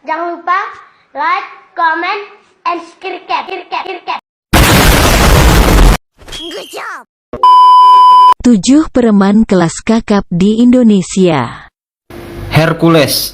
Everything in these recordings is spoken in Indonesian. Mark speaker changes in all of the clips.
Speaker 1: Jangan lupa like, comment, and subscribe. Good job.
Speaker 2: 7 preman kelas kakap di Indonesia.
Speaker 3: Hercules.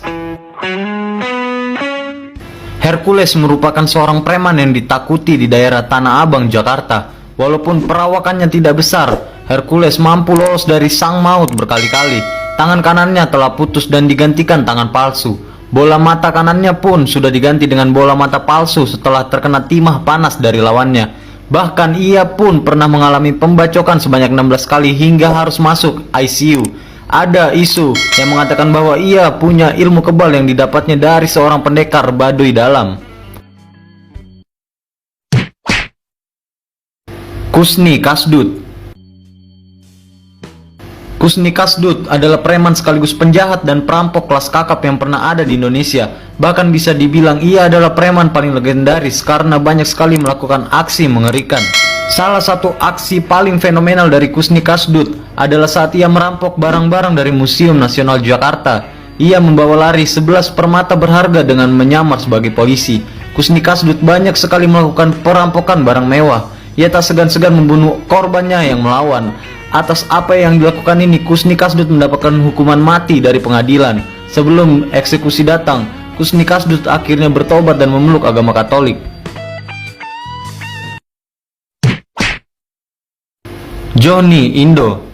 Speaker 3: Hercules merupakan seorang preman yang ditakuti di daerah Tanah Abang, Jakarta. Walaupun perawakannya tidak besar, Hercules mampu lolos dari sang maut berkali-kali. Tangan kanannya telah putus dan digantikan tangan palsu. Bola mata kanannya pun sudah diganti dengan bola mata palsu setelah terkena timah panas dari lawannya. Bahkan ia pun pernah mengalami pembacokan sebanyak 16 kali hingga harus masuk ICU. Ada isu yang mengatakan bahwa ia punya ilmu kebal yang didapatnya dari seorang pendekar Baduy dalam. Kusni Kasdut. Kusni Kasdut adalah preman sekaligus penjahat dan perampok kelas kakap yang pernah ada di Indonesia. Bahkan bisa dibilang ia adalah preman paling legendaris karena banyak sekali melakukan aksi mengerikan. Salah satu aksi paling fenomenal dari Kusni Kasdut adalah saat ia merampok barang-barang dari Museum Nasional Jakarta. Ia membawa lari 11 permata berharga dengan menyamar sebagai polisi. Kusni Kasdut banyak sekali melakukan perampokan barang mewah. Ia tak segan-segan membunuh korbannya yang melawan. Atas apa yang dilakukan ini, Kusni Kasdut mendapatkan hukuman mati dari pengadilan. Sebelum eksekusi datang, Kusni Kasdut akhirnya bertobat dan memeluk agama Katolik. Johnny Indo.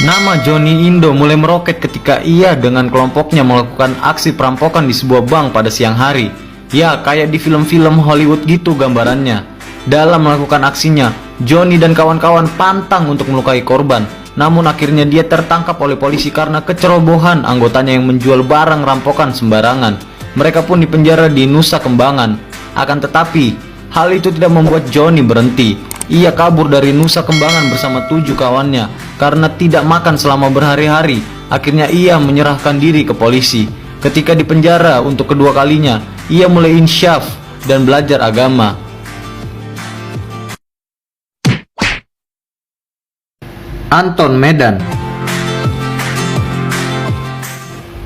Speaker 3: Nama Johnny Indo mulai meroket ketika ia dengan kelompoknya melakukan aksi perampokan di sebuah bank pada siang hari. Ya, kayak di film-film Hollywood gitu gambarannya. Dalam melakukan aksinya, Johnny dan kawan-kawan pantang untuk melukai korban. Namun akhirnya dia tertangkap oleh polisi karena kecerobohan anggotanya yang menjual barang rampokan sembarangan. Mereka pun dipenjara di Nusa Kembangan. Akan tetapi, hal itu tidak membuat Johnny berhenti. Ia kabur dari Nusa Kembangan bersama 7 kawannya karena tidak makan selama berhari-hari. Akhirnya ia menyerahkan diri ke polisi. Ketika di penjara untuk kedua kalinya, ia mulai insyaf dan belajar agama. Anton Medan.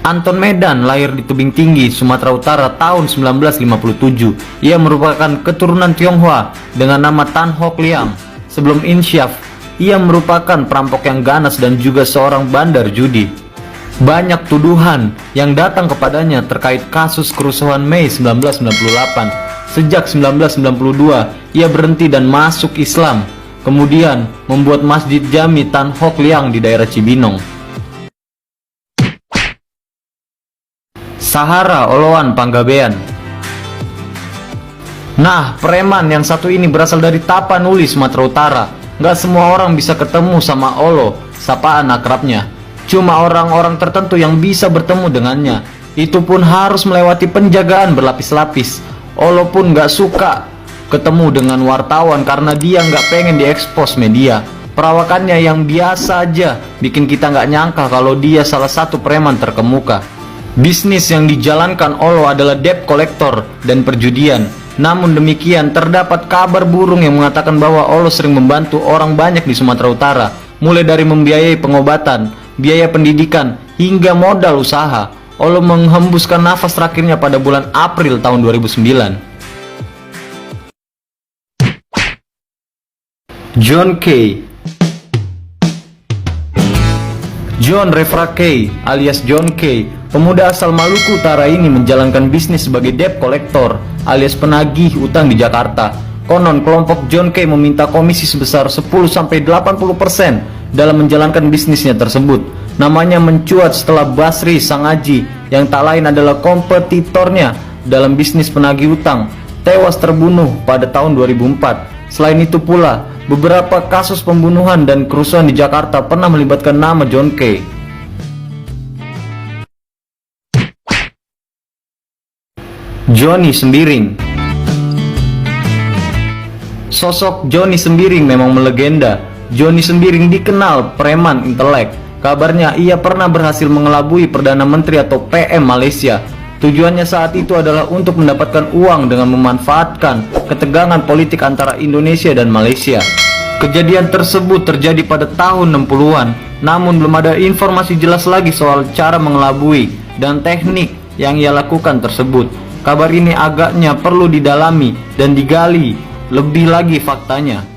Speaker 3: Anton Medan lahir di Tebing Tinggi, Sumatera Utara tahun 1957. Ia merupakan keturunan Tionghoa dengan nama Tan Hock Liang. Sebelum insyaf, ia merupakan perampok yang ganas dan juga seorang bandar judi. Banyak tuduhan yang datang kepadanya terkait kasus kerusuhan Mei 1998. Sejak 1992, ia berhenti dan masuk Islam. Kemudian membuat Masjid Jami Tan Hock Liang di daerah Cibinong. Sahara Oloan Panggabean. Nah, preman yang satu ini berasal dari Tapanuli, Sumatera Utara. Nggak semua orang bisa ketemu sama Olo, sapaan akrabnya. Cuma orang-orang tertentu yang bisa bertemu dengannya. Itu pun harus melewati penjagaan berlapis-lapis. Olo pun nggak suka ketemu dengan wartawan karena dia nggak pengen diekspos media. Perawakannya yang biasa aja bikin kita nggak nyangka kalau dia salah satu preman terkemuka. Bisnis yang dijalankan Olo adalah debt collector dan perjudian. Namun demikian, terdapat kabar burung yang mengatakan bahwa Olo sering membantu orang banyak di Sumatera Utara, mulai dari membiayai pengobatan, biaya pendidikan, hingga modal usaha. Olo menghembuskan nafas terakhirnya pada bulan April tahun 2009. John Kay. John Refra Kay alias John Kay, pemuda asal Maluku Utara ini menjalankan bisnis sebagai debt collector alias penagih utang di Jakarta. Konon kelompok John Kay meminta komisi sebesar 10-20% dalam menjalankan bisnisnya tersebut. Namanya mencuat setelah Basri Sangaji yang tak lain adalah kompetitornya dalam bisnis penagih utang tewas terbunuh pada tahun 2004. Selain itu pula, beberapa kasus pembunuhan dan kerusuhan di Jakarta pernah melibatkan nama John Kay. Johnny Sembiring. Sosok Johnny Sembiring memang melegenda. Johnny Sembiring dikenal preman intelek. Kabarnya ia pernah berhasil mengelabui Perdana Menteri atau PM Malaysia. Tujuannya saat itu adalah untuk mendapatkan uang dengan memanfaatkan ketegangan politik antara Indonesia dan Malaysia. Kejadian tersebut terjadi pada tahun 60-an, namun belum ada informasi jelas lagi soal cara mengelabui dan teknik yang ia lakukan tersebut. Kabar ini agaknya perlu didalami dan digali lebih lagi faktanya.